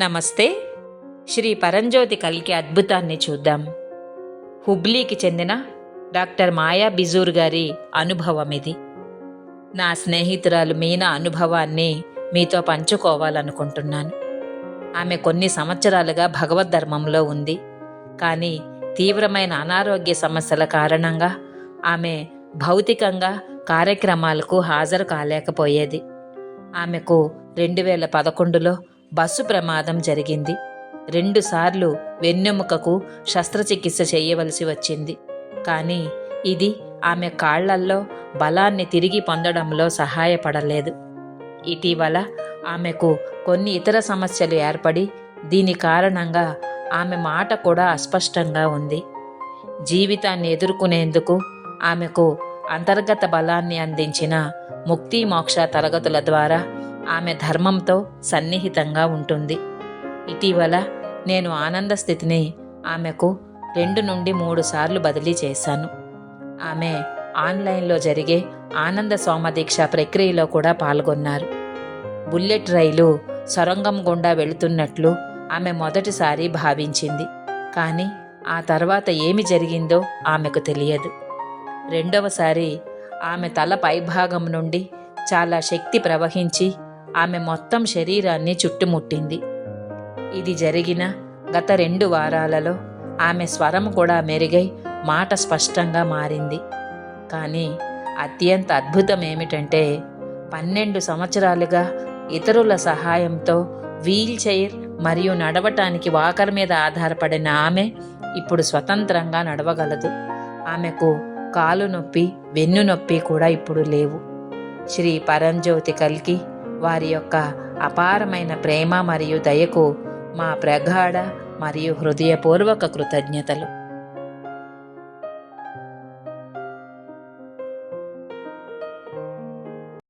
నమస్తే. శ్రీ పరంజ్యోతి కల్కి అద్భుతాన్ని చూద్దాం. హుబ్లీకి చెందిన డాక్టర్ మాయా బిజూర్ గారి అనుభవం ఇది. నా స్నేహితురాలు మీనా అనుభవాన్ని మీతో పంచుకోవాలనుకుంటున్నాను. ఆమె కొన్ని సంవత్సరాలుగా భగవద్ధర్మంలో ఉంది. కానీ తీవ్రమైన అనారోగ్య సమస్యల కారణంగా ఆమె భౌతికంగా కార్యక్రమాలకు హాజరు కాలేకపోయేది. ఆమెకు 2011లో బస్సు ప్రమాదం జరిగింది. 2 సార్లు వెన్నెముకకు శస్త్రచికిత్స చేయవలసి వచ్చింది. కానీ ఇది ఆమె కాళ్లల్లో బలాన్ని తిరిగి పొందడంలో సహాయపడలేదు. ఇటీవల ఆమెకు కొన్ని ఇతర సమస్యలు ఏర్పడి దీని కారణంగా ఆమె మాట కూడా అస్పష్టంగా ఉంది. జీవితాన్ని ఎదుర్కొనేందుకు ఆమెకు అంతర్గత బలాన్ని అందించిన ముక్తి మోక్ష తరగతుల ద్వారా ఆమె ధర్మంతో సన్నిహితంగా ఉంటుంది. ఇటీవల నేను ఆనంద స్థితిని ఆమెకు 2 నుండి 3 సార్లు బదిలీ చేశాను. ఆమె ఆన్లైన్లో జరిగే ఆనంద సోమదీక్ష ప్రక్రియలో కూడా పాల్గొన్నారు. బుల్లెట్ రైలు సొరంగం గుండా వెళుతున్నట్లు ఆమె మొదటిసారి భావించింది. కానీ ఆ తర్వాత ఏమి జరిగిందో ఆమెకు తెలియదు. రెండవసారి ఆమె తల పైభాగం నుండి చాలా శక్తి ప్రవహించి ఆమె మొత్తం శరీరాన్ని చుట్టుముట్టింది. ఇది జరిగిన గత 2 వారాలలో ఆమె స్వరం కూడా మెరుగై మాట స్పష్టంగా మారింది. కానీ అత్యంత అద్భుతం ఏమిటంటే 12 సంవత్సరాలుగా ఇతరుల సహాయంతో వీల్ చైర్ మరియు నడవటానికి వాకర్ మీద ఆధారపడిన ఆమె ఇప్పుడు స్వతంత్రంగా నడవగలదు. ఆమెకు కాలు నొప్పి, వెన్ను నొప్పి కూడా ఇప్పుడు లేవు. శ్రీ పరంజ్యోతి కల్కి వారి యొక్క అపారమైన ప్రేమ మరియు దయకు మా ప్రగాఢ మరియు హృదయపూర్వక కృతజ్ఞతలు.